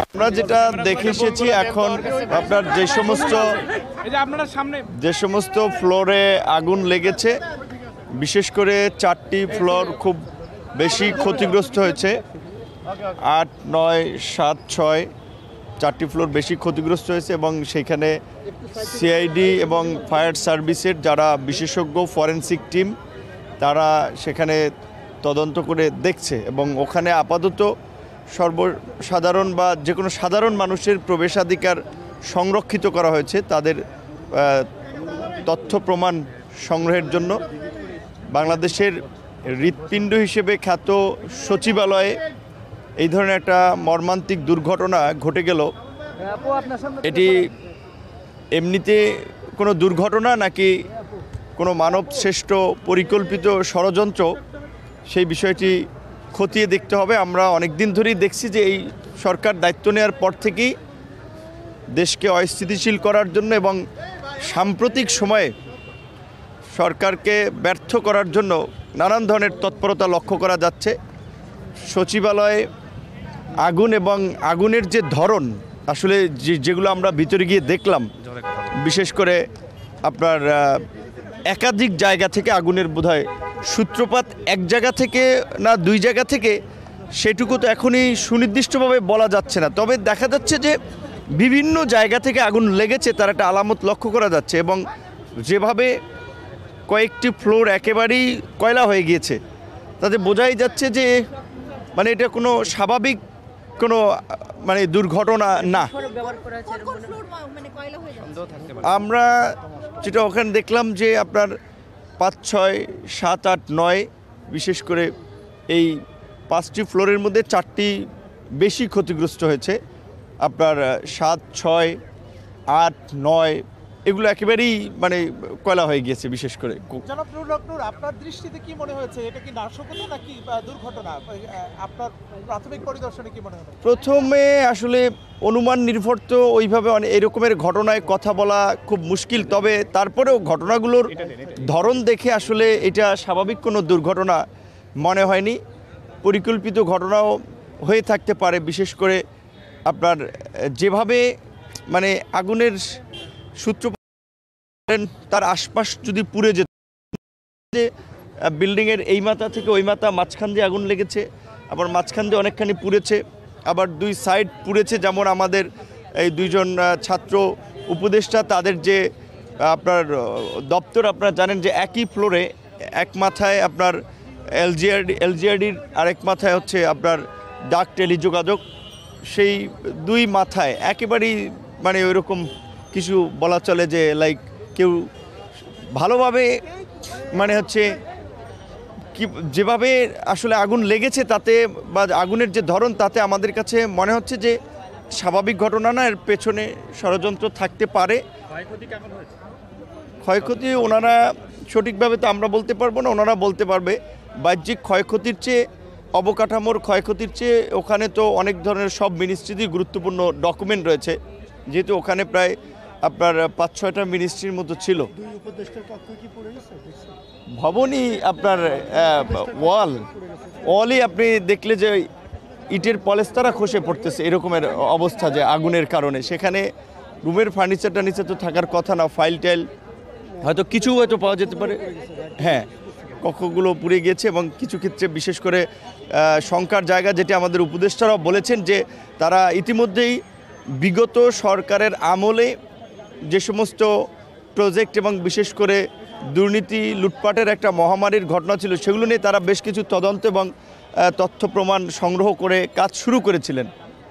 আমরা যেটা দেখে এসেছি এখন আপনার যে সমস্ত ফ্লোরে আগুন লেগেছে, বিশেষ করে 4টি ফ্লোর খুব বেশি ক্ষতিগ্রস্ত হয়েছে। 8, 9, 7, 6 4টি ফ্লোর বেশি ক্ষতিগ্রস্ত হয়েছে এবং সেখানে সিআইডি এবং ফায়ার সার্ভিসের যারা বিশেষজ্ঞ ফরেনসিক টিম তারা সেখানে তদন্ত করে দেখছে এবং ওখানে আপাতত সর্বসাধারণ বা যে কোনো সাধারণ মানুষের প্রবেশাধিকার সংরক্ষিত করা হয়েছে তাদের তথ্য প্রমাণ সংগ্রহের জন্য। বাংলাদেশের হৃৎপিণ্ড হিসেবে খ্যাত সচিবালয়ে এই ধরনের একটা মর্মান্তিক দুর্ঘটনা ঘটে গেল, এটি এমনিতে কোনো দুর্ঘটনা নাকি কোনো মানবশ্রেষ্ঠ পরিকল্পিত ষড়যন্ত্র, সেই বিষয়টি খতিয়ে দেখতে হবে। আমরা অনেক দিন ধরেই দেখছি যে এই সরকার দায়িত্ব নেওয়ার পর থেকেই দেশকে অস্থিতিশীল করার জন্য এবং সাম্প্রতিক সময়ে সরকারকে ব্যর্থ করার জন্য নানান ধরনের তৎপরতা লক্ষ্য করা যাচ্ছে। সচিবালয়ে আগুন এবং আগুনের যে ধরন, আসলে যেগুলো আমরা ভিতরে গিয়ে দেখলাম, বিশেষ করে আপনার একাধিক জায়গা থেকে আগুনের বোধহয় সূত্রপাত এক জায়গা থেকে না 2 জায়গা থেকে, সেটুকু তো এখনই সুনির্দিষ্টভাবে বলা যাচ্ছে না। তবে দেখা যাচ্ছে যে বিভিন্ন জায়গা থেকে আগুন লেগেছে, তার একটা আলামত লক্ষ্য করা যাচ্ছে এবং যেভাবে কয়েকটি ফ্লোর একেবারেই কয়লা হয়ে গিয়েছে তাতে বোঝাই যাচ্ছে যে মানে এটা কোনো স্বাভাবিক কোনো মানে দুর্ঘটনা না। আমরা যেটা ওখানে দেখলাম যে আপনার 5, 6, 7, 8, 9 বিশেষ করে এই 5টি ফ্লোরের মধ্যে 4টি বেশি ক্ষতিগ্রস্ত হয়েছে। আপনার 7, 6, 8, 9 এগুলো একেবারেই মানে কয়লা হয়ে গিয়েছে। বিশেষ করে জনাব নুরুল হক নূর, আপনার দৃষ্টিতে কি মনে হয়েছে, এটা কি নাশকতা নাকি দুর্ঘটনা? আপনার প্রাথমিক পরিদর্শনে কি মনে হলো? প্রথমে আসলে অনুমান নির্ভর তো ওইভাবে এরকমের ঘটনায় কথা বলা খুব মুশকিল, তবে তারপরেও ঘটনাগুলোর ধরন দেখে আসলে এটা স্বাভাবিক কোনো দুর্ঘটনা মনে হয়নি। পরিকল্পিত ঘটনাও হয়ে থাকতে পারে, বিশেষ করে আপনার যেভাবে মানে আগুনের সূত্র তার আশপাশ যদি পুড়ে যেত, যে বিল্ডিংয়ের এই মাথা থেকে ওই মাথা মাঝখান দিয়ে আগুন লেগেছে, আবার মাঝখান দিয়ে অনেকখানি পুড়েছে, আবার 2 সাইড পুড়েছে। যেমন আমাদের এই 2 জন ছাত্র উপদেষ্টা তাদের যে আপনার দপ্তর, আপনারা জানেন যে একই ফ্লোরে এক মাথায় আপনার এলজিআরডির আরেক মাথায় হচ্ছে আপনার ডাক টেলিযোগাযোগ, সেই 2 মাথায় একেবারেই মানে ওইরকম কিছু বলা চলে যে লাইক কেউ ভালোভাবে মানে হচ্ছে কি যেভাবে আসলে আগুন লেগেছে তাতে বা আগুনের যে ধরন তাতে আমাদের কাছে মনে হচ্ছে যে স্বাভাবিক ঘটনা না, এর পেছনে ষড়যন্ত্র থাকতে পারে। ক্ষয়ক্ষতি ওনারা সঠিকভাবে তো আমরা বলতে পারবো না, ওনারা বলতে পারবে। বাহ্যিক ক্ষয়ক্ষতির চেয়ে অবকাঠামোর ক্ষয়ক্ষতির চেয়ে ওখানে তো অনেক ধরনের সব মিনিস্ট্রিরই গুরুত্বপূর্ণ ডকুমেন্ট রয়েছে, যেহেতু ওখানে প্রায় আপনার 5-6টা মিনিস্ট্রির মতো ছিল। ভবনই আপনার ওয়ালই আপনি দেখলে যে ইটের পলেস্তারা খসে পড়তেছে, এরকমের অবস্থা যে আগুনের কারণে। সেখানে রুমের ফার্নিচারটা নিচে তো থাকার কথা না, ফাইল টাইল হয়তো কিছু হয়তো পাওয়া যেতে পারে। হ্যাঁ, কক্ষগুলো পুড়ে গিয়েছে এবং কিছু ক্ষেত্রে বিশেষ করে শঙ্কার জায়গা, যেটি আমাদের উপদেষ্টারাও বলেছেন যে তারা ইতিমধ্যেই বিগত সরকারের আমলে যে সমস্ত প্রজেক্ট এবং বিশেষ করে দুর্নীতি লুটপাটের একটা মহামারীর ঘটনা ছিল, সেগুলো নিয়ে তারা বেশ কিছু তদন্ত এবং তথ্য প্রমাণ সংগ্রহ করে কাজ শুরু করেছিলেন।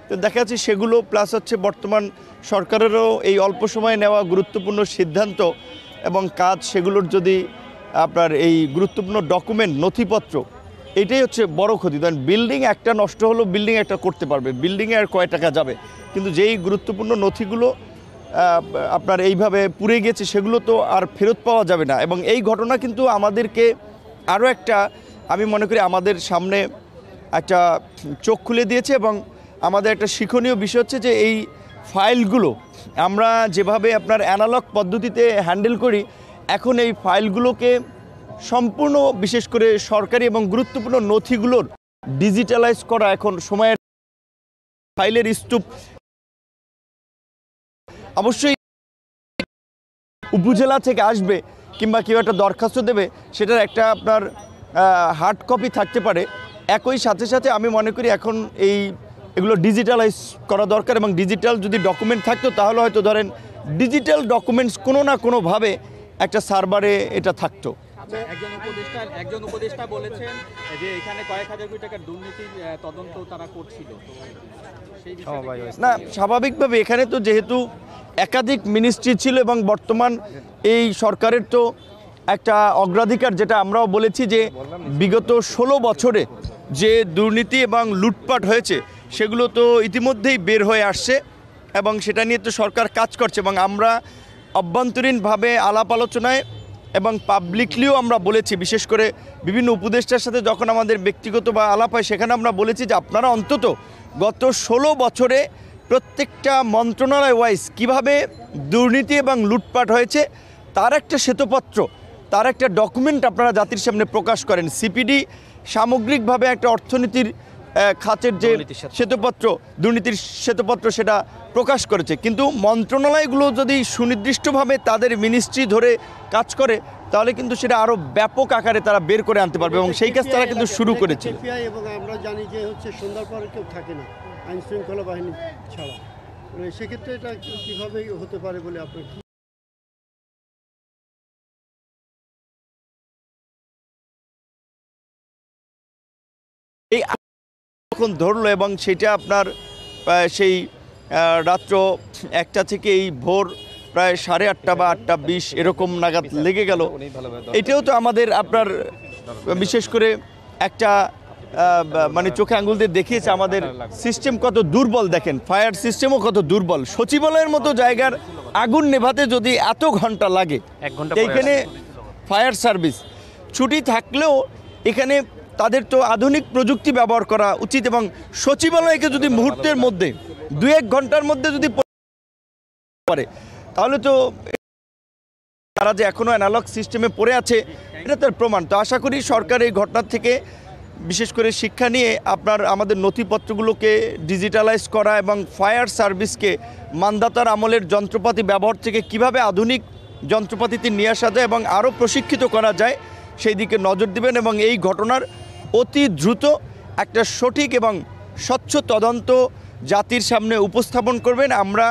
তো দেখা যাচ্ছে সেগুলো প্লাস হচ্ছে বর্তমান সরকারেরও এই অল্প সময়ে নেওয়া গুরুত্বপূর্ণ সিদ্ধান্ত এবং কাজ, সেগুলোর যদি আপনার এই গুরুত্বপূর্ণ ডকুমেন্ট নথিপত্র, এটাই হচ্ছে বড় ক্ষতি। ধরেন বিল্ডিং একটা নষ্ট হলো, বিল্ডিং একটা করতে পারবে, বিল্ডিংয়ে আর কয় টাকা যাবে, কিন্তু যেই গুরুত্বপূর্ণ নথিগুলো আপনার এইভাবে পুড়ে গেছে সেগুলো তো আর ফেরত পাওয়া যাবে না। এবং এই ঘটনা কিন্তু আমাদেরকে আরও একটা, আমি মনে করি আমাদের সামনে একটা চোখ খুলে দিয়েছে এবং আমাদের একটা শিক্ষণীয় বিষয় হচ্ছে যে এই ফাইলগুলো আমরা যেভাবে আপনার অ্যানালগ পদ্ধতিতে হ্যান্ডেল করি, এখন এই ফাইলগুলোকে সম্পূর্ণ বিশেষ করে সরকারি এবং গুরুত্বপূর্ণ নথিগুলোর ডিজিটালাইজ করা এখন সময়ের ফাইলের স্তূপ অবশ্যই উপজেলা থেকে আসবে কিংবা কেউ একটা দরখাস্ত দেবে, সেটার একটা আপনার হার্ড কপি থাকতে পারে। একই সাথে সাথে আমি মনে করি এখন এগুলো ডিজিটালাইজ করা দরকার, এবং ডিজিটাল যদি ডকুমেন্ট থাকতো তাহলে হয়তো ধরেন ডিজিটাল ডকুমেন্টস কোনো না কোনোভাবে একটা সার্ভারে এটা থাকতো। একজন উপদেষ্টা বলেছেন যে এখানে কয়েক হাজার কোটি টাকার দুর্নীতির তদন্ত তারা করছিল। না, স্বাভাবিকভাবে এখানে তো যেহেতু একাধিক মিনিস্ট্রি ছিল এবং বর্তমান এই সরকারের তো একটা অগ্রাধিকার, যেটা আমরাও বলেছি যে বিগত 16 বছরে যে দুর্নীতি এবং লুটপাট হয়েছে সেগুলো তো ইতিমধ্যেই বের হয়ে আসছে, এবং সেটা নিয়ে তো সরকার কাজ করছে। এবং আমরা অভ্যন্তরীণভাবে আলাপ আলোচনায় এবং পাবলিকলিও আমরা বলেছি, বিশেষ করে বিভিন্ন উপদেষ্টার সাথে যখন আমাদের ব্যক্তিগত বা আলাপ হয় সেখানে আমরা বলেছি যে আপনারা অন্তত গত 16 বছরে প্রত্যেকটা মন্ত্রণালয় ওয়াইজ কীভাবে দুর্নীতি এবং লুটপাট হয়েছে তার একটা শ্বেতপত্র, তার একটা ডকুমেন্ট আপনারা জাতির সামনে প্রকাশ করেন। সিপিডি সামগ্রিকভাবে একটা অর্থনীতির খাতের যে শ্বেতপত্র, দুর্নীতির শ্বেতপত্র, সেটা প্রকাশ করেছে। কিন্তু মন্ত্রণালয়গুলো যদি সুনির্দিষ্টভাবে তাদের মিনিস্ট্রি ধরে কাজ করে তাহলে কিন্তু সেটা আরও ব্যাপক আকারে তারা বের করে আনতে পারবে, এবং সেই কাজ তারা কিন্তু শুরু করেছে। এবং আমরা জানি যে হচ্ছে সন্ধ্যার পরে কেউ থাকে না আইন শৃঙ্খলা বাহিনী ছাড়া, সেক্ষেত্রে এটা কীভাবে হতে পারে বলে আপনার এই যখন ধরলো এবং সেটা আপনার সেই রাত্র 1টা থেকে এই ভোর প্রায় 8:30 বা 8:20 এরকম নাগাদ লেগে গেল। এটাও তো আমাদের আপনার বিশেষ করে একটা মানে চোখে আঙুল দিয়ে দেখিয়েছে আমাদের সিস্টেম কত দুর্বল। দেখেন ফায়ার সিস্টেমও কত দুর্বল। সচিবালয়ের মতো জায়গার আগুন নেভাতে যদি এত ঘন্টা লাগে, এখানে ফায়ার সার্ভিস ছুটি থাকলেও এখানে তাদের তো আধুনিক প্রযুক্তি ব্যবহার করা উচিত, এবং সচিবালয়কে যদি মুহূর্তের মধ্যে 2-1 ঘন্টার মধ্যে যদি পারে তাহলে তো তারা যে এখনও অ্যানালগ সিস্টেমে পড়ে আছে এটা তার প্রমাণ। তো আশা করি সরকার এই ঘটনার থেকে বিশেষ করে শিক্ষা নিয়ে আপনার আমাদের নথিপত্রগুলোকে ডিজিটালাইজ করা এবং ফায়ার সার্ভিসকে মানদাতার আমলের যন্ত্রপাতি ব্যবহার থেকে কিভাবে আধুনিক যন্ত্রপাতিতে নিয়ে আসা যায় এবং আরও প্রশিক্ষিত করা যায় সেই দিকে নজর দিবেন, এবং এই ঘটনার অতি দ্রুত একটা সঠিক এবং স্বচ্ছ তদন্ত জাতির সামনে উপস্থাপন করবেন। আমরা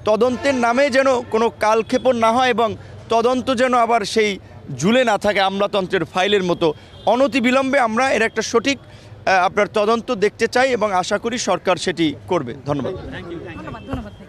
তদন্তের নামে যেন কোনো কালক্ষেপণ না হয় এবং তদন্ত যেন আবার সেই ঝুলে না থাকে আমলাতন্ত্রের ফাইলের মতো। অনতিবিলম্বে আমরা এর একটা সঠিক আপনার তদন্ত দেখতে চাই এবং আশা করি সরকার সেটি করবে। ধন্যবাদ। ধন্যবাদ।